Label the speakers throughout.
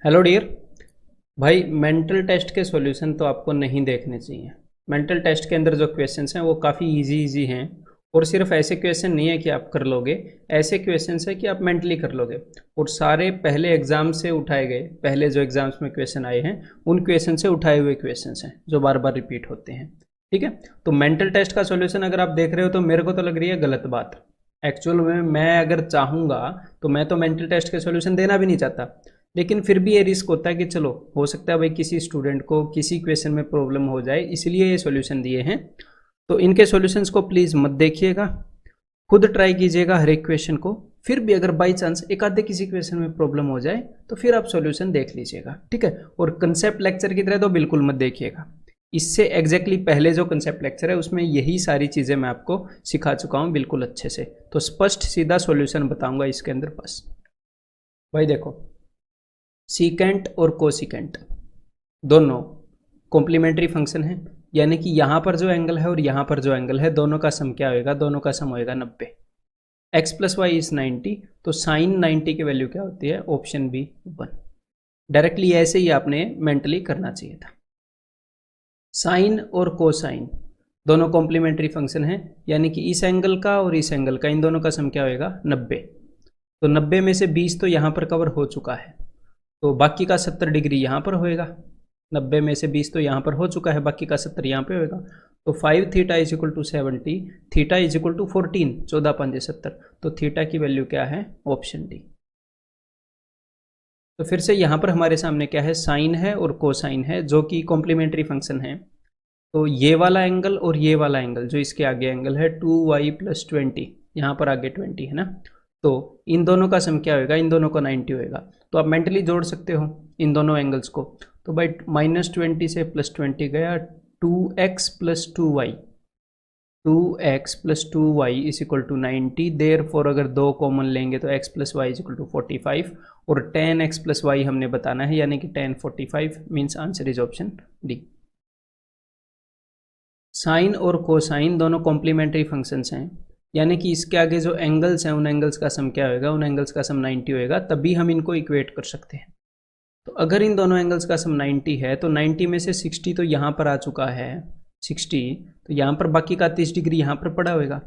Speaker 1: Hello dear भाई, mental test के solution तो आपको नहीं देखने चाहिए। मेंटल टेस्ट के अंदर जो क्वेश्चंस हैं वो काफ़ी इजी हैं। और सिर्फ ऐसे क्वेश्चन नहीं है कि आप कर लोगे, ऐसे क्वेश्चंस है कि आप मेंटली कर लोगे। और सारे पहले एग्जाम से उठाए गए, पहले जो एग्जाम्स में क्वेश्चन आए हैं उन क्वेश्चन से उठाए हुए क्वेश्चंस हैं जो बार बार रिपीट होते हैं। ठीक है, तो मेंटल टेस्ट का सॉल्यूशन अगर आप देख रहे हो तो मेरे को तो लग रही है गलत बात। एक्चुअल में मैं अगर चाहूँगा तो मैं तो मेंटल टेस्ट के सॉल्यूशन देना भी नहीं चाहता, लेकिन फिर भी ये रिस्क होता है कि चलो हो सकता है भाई किसी स्टूडेंट को किसी क्वेश्चन में प्रॉब्लम हो जाए, इसलिए ये सॉल्यूशन दिए हैं। तो इनके सॉल्यूशंस को प्लीज़ मत देखिएगा, खुद ट्राई कीजिएगा हर एक क्वेश्चन को। फिर भी अगर बाई चांस एक आधे किसी क्वेश्चन में प्रॉब्लम हो जाए तो फिर आप सॉल्यूशन देख लीजिएगा, ठीक है। और कंसेप्ट लेक्चर की तरह तो बिल्कुल मत देखिएगा। इससे एग्जैक्टली पहले जो कंसेप्ट लेक्चर है उसमें यही सारी चीज़ें मैं आपको सिखा चुका हूँ बिल्कुल अच्छे से। तो स्पष्ट सीधा सॉल्यूशन बताऊंगा इसके अंदर बस। भाई देखो, सीकेंट और कोसिकेंट दोनों कॉम्प्लीमेंट्री फंक्शन है, यानी कि यहाँ पर जो एंगल है और यहाँ पर जो एंगल है दोनों का सम क्या होएगा, दोनों का सम होएगा 90। एक्स प्लस वाई इज 90, तो साइन 90 की वैल्यू क्या होती है, ऑप्शन बी 1। डायरेक्टली ऐसे ही आपने मेंटली करना चाहिए था। साइन और कोसाइन दोनों कॉम्प्लीमेंट्री फंक्शन है, यानी कि इस एंगल का और इस एंगल का इन दोनों का सम क्या होएगा 90। तो 90 में से 20 तो यहाँ पर कवर हो चुका है, तो बाकी का 70 डिग्री यहाँ पर होएगा। 90 में से 20 तो यहाँ पर हो चुका है, बाकी का 70 यहाँ पे होएगा। तो 5 theta is equal to 70, theta is equal to 14, 14 5 70। तो थीटा की वैल्यू क्या है, ऑप्शन डी। तो फिर से यहाँ पर हमारे सामने क्या है, साइन है और कोसाइन है जो कि कॉम्प्लीमेंट्री फंक्शन है। तो ये वाला एंगल और ये वाला एंगल जो इसके आगे एंगल है 2y प्लस 20, यहाँ पर आगे 20 है ना, तो इन दोनों का सम क्या होगा, इन दोनों का 90 होएगा। तो आप मेंटली जोड़ सकते हो इन दोनों एंगल्स को। तो भाई -20 से +20 गया, 2x plus 2y, 2x plus 2y is equal to 90। Therefore अगर दो कॉमन लेंगे तो x plus y is equal to 45, और 10x प्लस वाई हमने बताना है, यानी कि 10 45 means answer is option D. Sine और कोसाइन दोनों कॉम्प्लीमेंट्री फंक्शंस हैं, यानी कि इसके आगे जो एंगल्स हैं उन एंगल्स का सम क्या होएगा, उन एंगल्स का सम 90 होएगा, तभी हम इनको इक्वेट कर सकते हैं। तो अगर इन दोनों एंगल्स का सम 90 है तो 90 में से 60 तो यहाँ पर आ चुका है, 60, तो यहाँ पर बाकी का 30 डिग्री यहाँ पर पड़ा होएगा।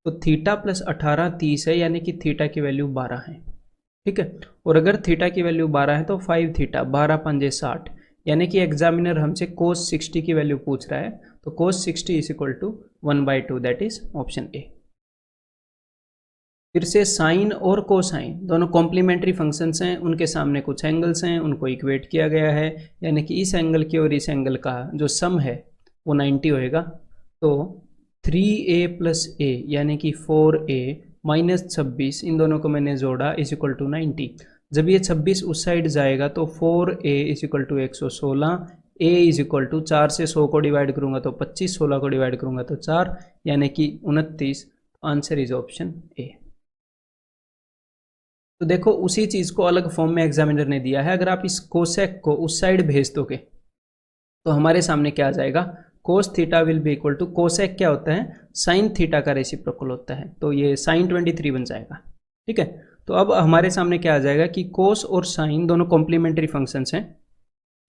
Speaker 1: तो थीटा प्लस 18 30 है, यानी कि थीटा की वैल्यू 12 है, ठीक है। और अगर थीटा की वैल्यू 12 है तो 5 थीटा 12 पंजे 60, यानी कि एग्जामिनर हमसे कोस 60 की वैल्यू पूछ रहा है। तो cos 60 is equal to 1/2, that is option A. फिर से साइन और कोसाइन दोनों कॉम्प्लीमेंट्री फंक्शंस हैं, उनके सामने कुछ एंगल्स हैं, उनको इक्वेट किया गया है, यानी कि इस एंगल की और इस एंगल का जो सम है वो 90 होएगा। तो 3a प्लस ए यानी कि 4a माइनस 26, इन दोनों को मैंने जोड़ा इज इक्वल टू 90। जब ये 26 उस साइड जाएगा तो 4a is equal to 116, a is equal to 4 से 100 को डिवाइड करूंगा तो 25, 16 को डिवाइड करूंगा तो 4, यानी कि 29। आंसर इज ऑप्शन ए। तो देखो उसी चीज़ को अलग फॉर्म में एग्जामिनर ने दिया है। अगर आप इस कोसेक को उस साइड भेज दोगे तो हमारे सामने क्या आ जाएगा, cos theta will be equal to, cosec क्या होता है, साइन थीटा का रेसिप्रोकल होता है, तो ये साइन 23 बन जाएगा, ठीक है। तो अब हमारे सामने क्या आ जाएगा कि कोस और साइन दोनों कॉम्प्लीमेंट्री फंक्शंस हैं।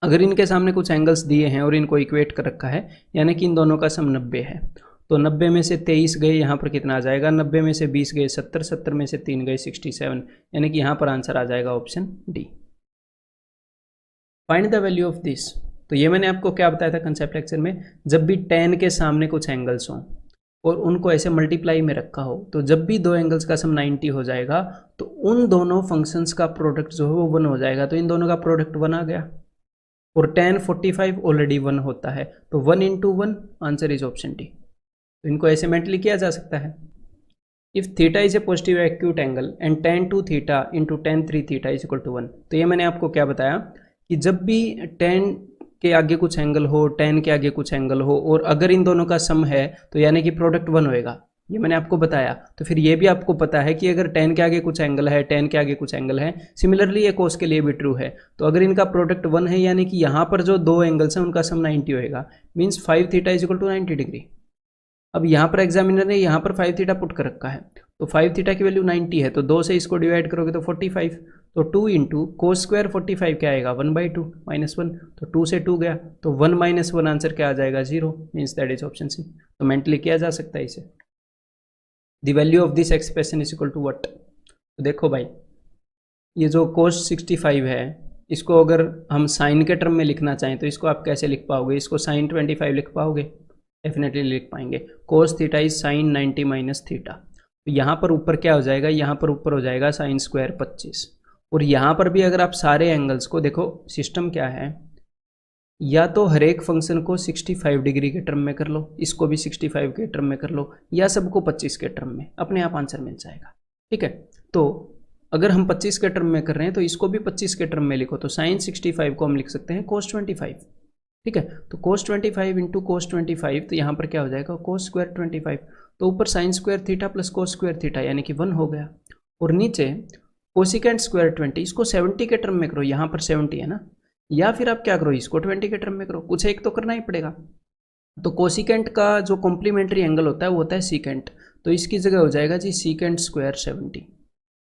Speaker 1: अगर इनके सामने कुछ एंगल्स दिए हैं और इनको इक्वेट कर रखा है, यानी कि इन दोनों का सम 90 है, तो 90 में से 23 गए, यहाँ पर कितना आ जाएगा, 90 में से 20 गए 70, 70 में से 3 गए 67, यानी कि यहाँ पर आंसर आ जाएगा option D. Find the value of this. तो ये मैंने आपको क्या बताया था कंसेप्ट लेक्चर में, जब भी tan के सामने कुछ एंगल्स हों और उनको ऐसे मल्टीप्लाई में रखा हो, तो जब भी दो एंगल्स का सम 90 हो जाएगा तो उन दोनों फंक्शंस का प्रोडक्ट जो है वो 1 हो जाएगा। तो इन दोनों का प्रोडक्ट 1 आ गया, और tan 45 ऑलरेडी 1 होता है, तो 1 into 1, answer is option D. तो इनको ऐसे मेंटली किया जा सकता है। If theta is a positive acute angle and tan 2 theta into tan 3 theta is equal to 1। तो ये मैंने आपको क्या बताया कि जब भी tan के आगे कुछ एंगल हो, tan के आगे कुछ एंगल हो, और अगर इन दोनों का सम है तो यानी कि प्रोडक्ट 1 होएगा, ये मैंने आपको बताया। तो फिर ये भी आपको पता है कि अगर tan के आगे कुछ एंगल है, tan के आगे कुछ एंगल है, सिमिलरली ये कोस के लिए भी ट्रू है। तो अगर इनका प्रोडक्ट 1 है, यानी कि यहाँ पर जो दो एंगल्स हैं उनका सम 90 होएगा, means 5 theta is equal to 90 degree. अब यहाँ पर एग्जामिनर ने यहाँ पर 5 थीटा पुट कर रखा है, तो 5 थीटा की वैल्यू 90 है, तो 2 से इसको डिवाइड करोगे तो 45, तो 2 इंटू कोस स्क्वायर 45 क्या आएगा 1/2 -1, तो 2 से 2 गया तो 1 - 1 आंसर क्या आ जाएगा 0, means that is option C. तो मेंटली किया जा सकता है इसे। The value of this expression is equal to what. तो देखो भाई ये जो cos 65 है इसको अगर हम साइन के टर्म में लिखना चाहें तो इसको आप कैसे लिख पाओगे, इसको sin 25 लिख पाओगे, डेफिनेटली लिख पाएंगे। cos theta is sin 90 minus theta. तो यहाँ पर ऊपर क्या हो जाएगा, यहाँ पर ऊपर हो जाएगा साइन स्क्वायर 25। और यहाँ पर भी अगर आप सारे एंगल्स को देखो, सिस्टम क्या है, या तो हर एक फंक्शन को 65 डिग्री के टर्म में कर लो, इसको भी 65 के टर्म में कर लो, या सबको 25 के टर्म में, अपने आप आंसर मिल जाएगा। ठीक है, तो अगर हम 25 के टर्म में कर रहे हैं तो इसको भी 25 के टर्म में लिखो, तो साइन 65 को हम लिख सकते हैं cos 25। ठीक है, तो cos 25 इंटू cos 25, तो यहाँ पर क्या हो जाएगा cos स्क्वायर 25, तो ऊपर sign square theta plus cos square theta यानी कि 1 हो गया, और नीचे कोसिकेंट स्क्वायर 20, इसको 70 के टर्म में करो, यहाँ पर 70 है ना, या फिर आप क्या करो इसको 20 के टर्म में करो, कुछ एक तो करना ही पड़ेगा। तो कोसिकेंट का जो कॉम्प्लीमेंट्री एंगल होता है वो होता है सीकेंट, तो इसकी जगह हो जाएगा जी सीकेंट स्क्वायर 70।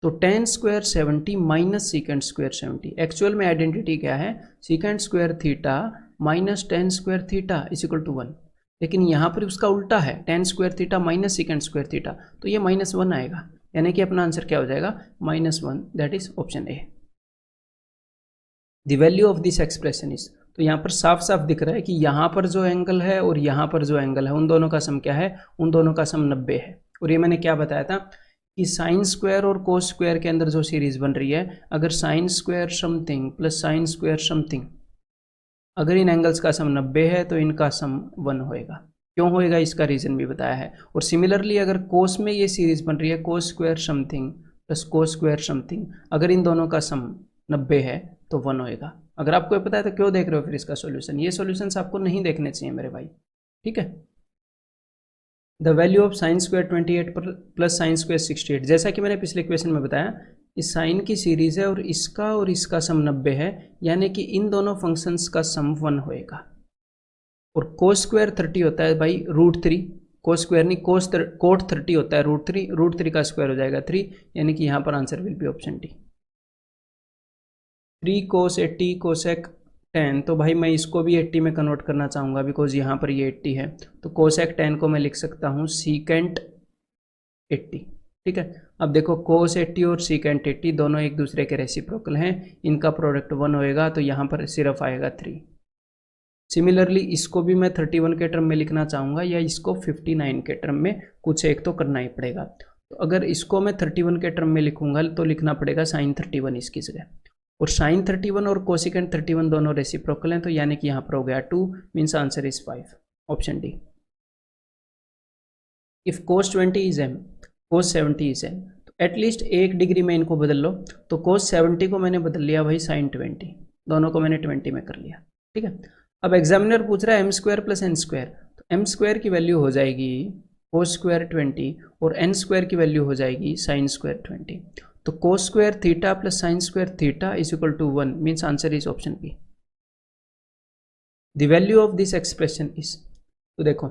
Speaker 1: तो tan square 70 minus secant square 70, actual में आइडेंटिटी क्या है, secant square theta minus tan square theta is equal to 1, लेकिन यहाँ पर उसका उल्टा है, tan square theta minus secant square theta, तो ये -1 आएगा, यानी कि अपना आंसर क्या हो जाएगा -1, that is option A. The value of this expression is, तो यहाँ पर साफ साफ दिख रहा है कि यहाँ पर जो एंगल है और यहाँ पर जो एंगल है उन दोनों का सम क्या है, उन दोनों का सम 90 है। और ये मैंने क्या बताया था कि साइन स्क्वायर और कोस स्क्वायर के अंदर जो सीरीज बन रही है, अगर sine square something plus sine square something, अगर इन एंगल्स का सम 90 है तो इनका सम 1 होएगा। क्यों होएगा इसका रीजन भी बताया है। और सिमिलरली अगर कोस में ये सीरीज बन रही है cos square something plus cos square something, अगर इन दोनों का सम 90 है तो 1 होएगा। अगर आपको ये पता है तो क्यों देख रहे हो फिर इसका सॉल्यूशन, ये सॉल्यूशंस आपको नहीं देखने चाहिए मेरे भाई। ठीक है, the value of sine square 28 plus sine square 68, जैसा कि मैंने पिछले क्वेश्चन में बताया, इस साइन की सीरीज है और इसका सम 90 है, यानी कि इन दोनों फंक्शंस का सम 1 होएगा। और कोस स्क्वायर 30 होता है भाई √3, कोस स्क्वायर नहीं कोट 30 होता है √3 का स्क्वायर हो जाएगा 3, यानी कि यहाँ पर answer will be option D. 3 cos 80 cosec 10, तो भाई मैं इसको भी 80 में कन्वर्ट करना चाहूँगा बिकॉज यहाँ पर ये 80 है, तो कोसेक 10 को मैं लिख सकता हूँ सीकेंट 80। ठीक है, अब देखो कोस 80 और सीकेंट 80 दोनों एक दूसरे के रेसिप्रोकल हैं, इनका प्रोडक्ट 1 होएगा, तो यहाँ पर सिर्फ आएगा 3। सिमिलरली इसको भी मैं 31 के टर्म में लिखना चाहूँगा या इसको 59 के टर्म में, कुछ एक तो करना ही पड़ेगा। तो अगर इसको मैं 31 के टर्म में लिखूंगा तो लिखना पड़ेगा साइन 31 इसकी जगह, और साइन 31 और कोसिकेंट 31 दोनों रेसिप्रोकल हैं, तो यानी कि यहाँ पर हो गया 2, means answer is 5, option D. If cos 20 is m, cos 70 is n, तो एटलीस्ट 1 डिग्री में इनको बदल लो। तो cos 70 को मैंने बदल लिया भाई साइन 20, दोनों को मैंने 20 में कर लिया। ठीक है, अब एग्जामिनर पूछ रहा है m square plus n square, तो m स्क्वायर की वैल्यू हो जाएगी cos स्क्वायर 20 और n स्क्वायर की वैल्यू हो जाएगी साइन स्क्वायर 20। तो cos square theta plus sine square theta is equal to 1, means answer is option B. The value of this expression is, तो देखो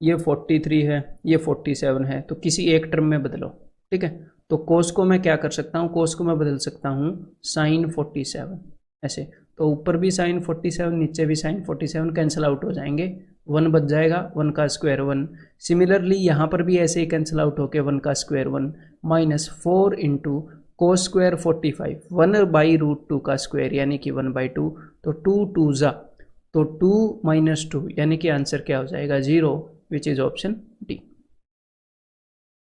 Speaker 1: ये 43 है, ये 47 है, तो किसी एक टर्म में बदलो। ठीक है, तो cos को मैं क्या कर सकता हूँ, cos को मैं बदल सकता हूँ साइन 47 ऐसे, तो ऊपर भी साइन 47 नीचे भी साइन 47 कैंसिल आउट हो जाएंगे, 1 बच जाएगा, 1 का स्क्वायर 1। सिमिलरली यहाँ पर भी ऐसे ही कैंसिल आउट होके 1 का square 1 minus 4 into cos square 45 1/√2 का स्क्वायर यानी कि 1/2, तो 2 2 जा, तो 2 - 2 यानी कि आंसर क्या हो जाएगा 0, which is option D.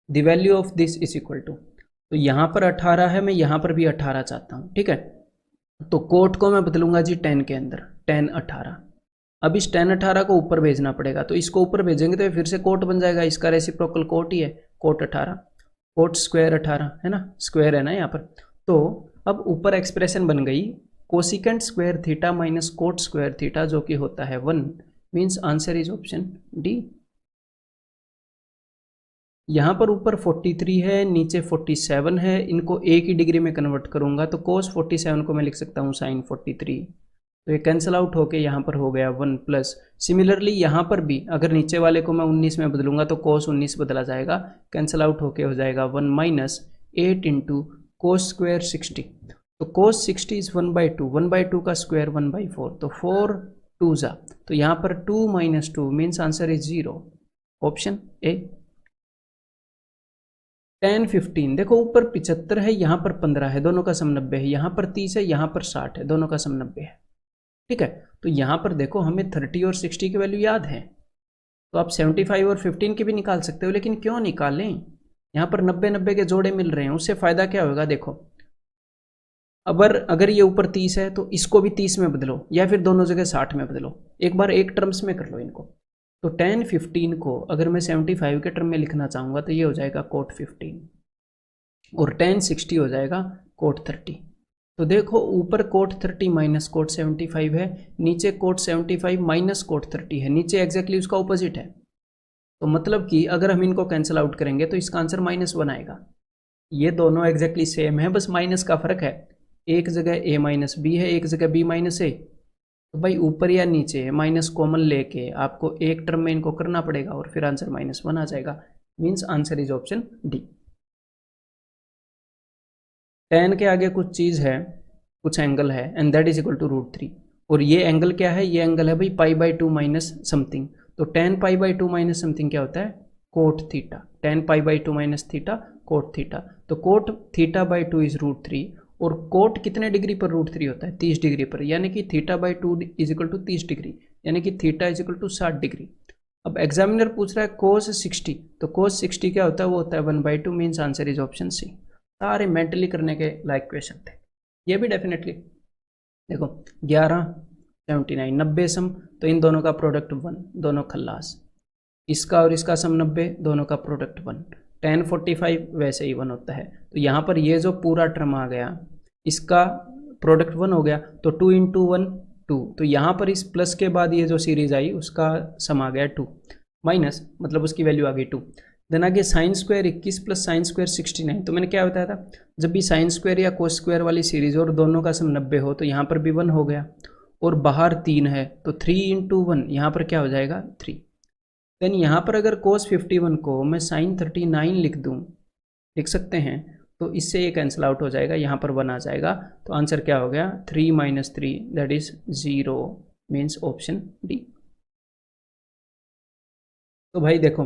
Speaker 1: The value of this is equal to, तो यहाँ पर 18 है, मैं यहाँ पर भी 18 चाहता हूँ। ठीक है, तो कोट को मैं बदलूंगा जी 10 के अंदर, 10 18। अब इस 10 18 को ऊपर भेजना पड़ेगा, तो इसको ऊपर भेजेंगे तो फिर से कोट बन जाएगा, इसका रेसिप्रोकल कोट ही है, कोट 18, कोट स्क्वायर 18 है ना, स्क्वायर है ना यहाँ पर। तो अब ऊपर एक्सप्रेशन बन गई cosecant square theta minus cot square theta जो कि होता है 1, means answer is option D. यहाँ पर ऊपर 43 है, नीचे 47 है, इनको एक ही डिग्री में कन्वर्ट करूंगा तो cos 47 को मैं लिख सकता हूँ sin 43, तो ये कैंसिल आउट होके यहाँ पर हो गया 1 प्लस। सिमिलरली यहाँ पर भी अगर नीचे वाले को मैं 19 में बदलूंगा तो cos 19 बदला जाएगा, कैंसिल आउट होके हो जाएगा 1 माइनस 8 इंटू कोस स्क्वायर 60, तो कोस 60 इज 1/2, 1/2 का स्क्वायर 1/4, तो 4 2 जा, तो यहाँ पर 2 - 2 means answer is 0, option A. tan 15, देखो ऊपर 75 है, यहाँ पर 15 है, दोनों का सम 90 है, यहाँ पर 30 है, यहाँ पर 60 है, दोनों का सम 90 है। ठीक है, तो यहाँ पर देखो हमें 30 और 60 की वैल्यू याद है, तो आप 75 और 15 की भी निकाल सकते हो, लेकिन क्यों निकालें, यहाँ पर 90-90 के जोड़े मिल रहे हैं, उससे फायदा क्या होगा। देखो अगर ये ऊपर 30 है तो इसको भी 30 में बदलो, या फिर दोनों जगह 60 में बदलो, एक बार एक टर्म्स में कर लो इनको। तो tan 15 को अगर मैं 75 के टर्म में लिखना चाहूँगा तो ये हो जाएगा cot 15, और tan 60 हो जाएगा cot 30। तो देखो ऊपर cot 30 माइनस cot 75 है, नीचे cot 75 माइनस cot 30 है, नीचे एग्जैक्टली उसका ऑपोजिट है। तो मतलब कि अगर हम इनको कैंसिल आउट करेंगे तो इसका आंसर -1 आएगा। ये दोनों एग्जैक्टली सेम है, बस माइनस का फर्क है, एक जगह a माइनस बी है, एक जगह b माइनस ए। तो भाई ऊपर या नीचे माइनस कॉमन लेके आपको एक टर्म में इनको करना पड़ेगा और फिर आंसर -1 आ जाएगा, means answer is option D. tan के आगे कुछ चीज़ है, कुछ एंगल है, and that is equal to √3, और ये एंगल क्या है, ये एंगल है भाई π/2 माइनस समथिंग। तो tan π/2 माइनस समथिंग क्या होता है, cot theta, tan π/2 minus theta cot theta. तो कोट θ/2 इज √3, और कोट कितने डिग्री पर √3 होता है, 30 डिग्री पर, यानी कि θ/2 इज इक्वल टू 30 डिग्री, यानी कि theta is equal to 60 degree. अब एग्जामिनर पूछ रहा है cos 60, तो cos 60 क्या होता है, वो होता है 1/2, means answer is option C. सारे मेंटली करने के लायक क्वेश्चन थे ये भी डेफिनेटली। देखो 11 79 90 सम, तो इन दोनों का प्रोडक्ट 1, दोनों खल्लास, इसका और इसका सम 90, दोनों का प्रोडक्ट 1, tan 45 वैसे ही 1 होता है। तो यहाँ पर ये जो पूरा टर्म आ गया इसका प्रोडक्ट 1 हो गया, तो 2 × 1 2, तो यहाँ पर इस प्लस के बाद ये जो सीरीज आई उसका सम आ गया 2, माइनस मतलब उसकी वैल्यू आ गई 2। देन आगे sine square 21 plus sine square 69, तो मैंने क्या बताया था, जब भी साइन स्क्वायर या कोस स्क्वायर वाली सीरीज और दोनों का सम 90 हो तो यहाँ पर भी 1 हो गया, और बाहर 3 है, तो 3 × 1 यहाँ पर क्या हो जाएगा 3। देन यहाँ पर अगर cos 51 को मैं sin 39 लिख सकते हैं, तो इससे ये कैंसिल आउट हो जाएगा, यहाँ पर 1 आ जाएगा, तो आंसर क्या हो गया 3 - 3 that is 0, means option D. तो भाई देखो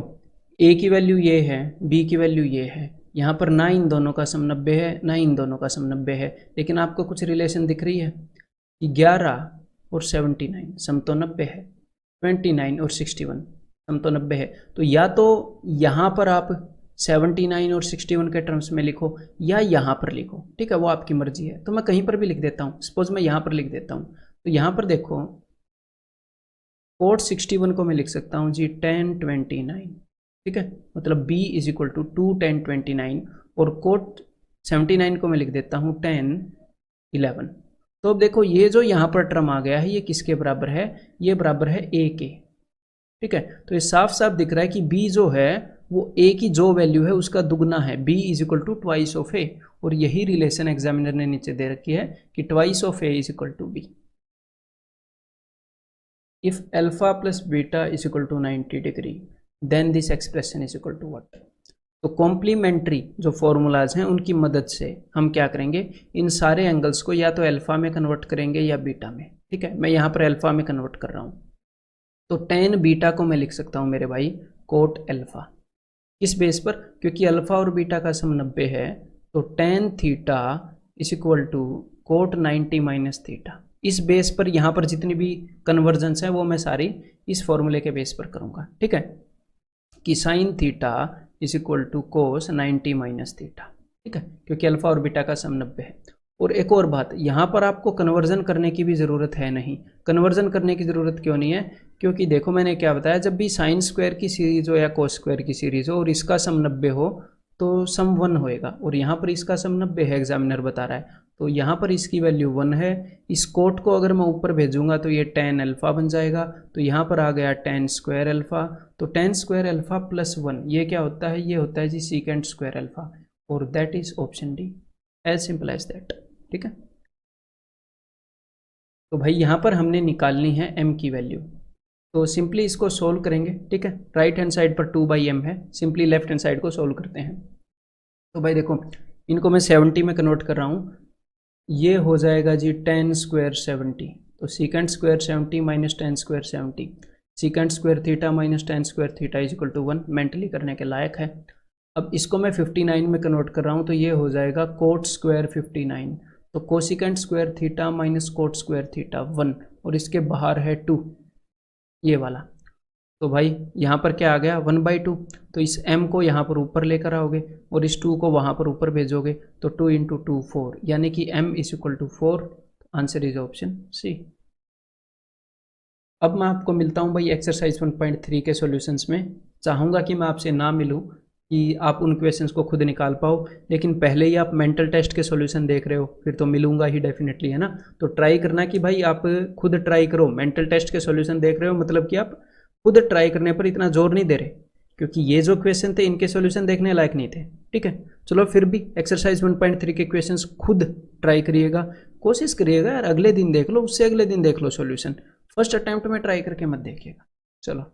Speaker 1: a की वैल्यू ये है, b की वैल्यू ये है, यहाँ पर ना इन दोनों का सम 90 है, ना इन दोनों का सम 90 है, लेकिन आपको कुछ रिलेशन दिख रही है कि 11 और 79 सम तो 90 है, 29 और 61 सम तो 90 है। तो या तो यहाँ पर आप 79 और 61 के टर्म्स में लिखो या यहाँ पर लिखो, ठीक है, वो आपकी मर्जी है। तो मैं कहीं पर भी लिख देता हूँ, सपोज मैं यहाँ पर लिख देता हूँ, तो यहाँ पर देखो cot 61 को मैं लिख सकता हूँ जी tan 29, ठीक है, मतलब b is equal to 2 tan 29, और cot 79 को मैं लिख देता हूँ tan 11। तो अब देखो ये जो यहाँ पर टर्म आ गया है ये किसके बराबर है, ये बराबर है a के, ठीक है। तो ये साफ साफ दिख रहा है कि b जो है वो a की जो वैल्यू है उसका दुगना है, b is equal to twice of a, और यही रिलेशन एग्जामिनर ने नीचे दे रखी है कि twice of a is equal to b। If alpha plus beta is equal to 90 degree then this expression is equal to what. तो complementary जो formulas हैं उनकी मदद से हम क्या करेंगे, इन सारे एंगल्स को या तो अल्फा में कन्वर्ट करेंगे या बीटा में, ठीक है। मैं यहाँ पर अल्फा में कन्वर्ट कर रहा हूँ, तो tan बीटा को मैं लिख सकता हूँ मेरे भाई कोट अल्फा, किस बेस पर, क्योंकि अल्फा और बीटा का सम 90 है, तो tan theta is equal to cot 90 minus theta. इस बेस पर यहाँ पर जितनी भी कन्वर्जेंस है वो मैं सारी इस फॉर्मूले के बेस पर करूँगा, ठीक है, कि sine theta is equal to cos 90 minus theta, ठीक है, क्योंकि अल्फा और बीटा का सम 90 है। और एक और बात, यहाँ पर आपको कन्वर्जन करने की भी ज़रूरत है नहीं। कन्वर्जन करने की ज़रूरत क्यों नहीं है, क्योंकि देखो मैंने क्या बताया, जब भी साइन स्क्वायर की सीरीज हो या कोस स्क्वायर की सीरीज हो और इसका सम 90 हो तो सम 1 होएगा, और यहाँ पर इसका सम 90 है, एग्जामिनर बता रहा है, तो यहाँ पर इसकी वैल्यू 1 है। इस कोट को अगर मैं ऊपर भेजूंगा तो ये tan अल्फा बन जाएगा, तो यहाँ पर आ गया tan स्क्वायर अल्फा, तो tan स्क्वायर अल्फा प्लस 1 ये क्या होता है, ये होता है जी सीकेंट स्क्वायर अल्फा, और that is option D, as simple as that, ठीक है। तो भाई यहाँ पर हमने निकालनी है m की वैल्यू, तो सिंपली इसको सोल्व करेंगे, ठीक है। राइट हैंड साइड पर 2/m है, सिंपली लेफ्ट हैंड साइड को सोल्व करते हैं। तो भाई देखो इनको मैं 70 में कन्वर्ट कर रहा हूँ, ये हो जाएगा जी 10 स्क्वायर 70। तो secant square 70 minus 10 square 70, secant square theta minus 10 square theta is equal to 1, mentally करने के लायक है। अब इसको मैं 59 में कन्वर्ट कर रहा हूँ, तो ये हो जाएगा कोट स्क्वायर 59। तो cosecant square theta minus cot square theta 1, और इसके बाहर है 2, ये वाला। तो भाई यहाँ पर क्या आ गया 1/2। तो इस m को यहाँ पर ऊपर लेकर आओगे और इस 2 को वहाँ पर ऊपर भेजोगे, तो 2 इंटू 2 4, यानी कि m is equal to 4। Answer is option C. अब मैं आपको मिलता हूँ भाई एक्सरसाइज 1.3 के सॉल्यूशंस में। चाहूँगा कि मैं आपसे ना मिलूँ कि आप उन क्वेश्चंस को खुद निकाल पाओ, लेकिन पहले ही आप मेंटल टेस्ट के सॉल्यूशन देख रहे हो, फिर तो मिलूंगा ही डेफिनेटली, है ना। तो ट्राई करना कि भाई आप खुद ट्राई करो। मेंटल टेस्ट के सॉल्यूशन देख रहे हो मतलब कि आप खुद ट्राई करने पर इतना जोर नहीं दे रहे, क्योंकि ये जो क्वेश्चन थे इनके सॉल्यूशन देखने लायक नहीं थे। ठीक है, चलो फिर भी एक्सरसाइज 1.3 के क्वेश्चंस खुद ट्राई करिएगा, कोशिश करिएगा यार, अगले दिन देख लो, उससे अगले दिन देख लो सॉल्यूशन, फर्स्ट अटेम्प्ट में ट्राई करके मत देखिएगा। चलो।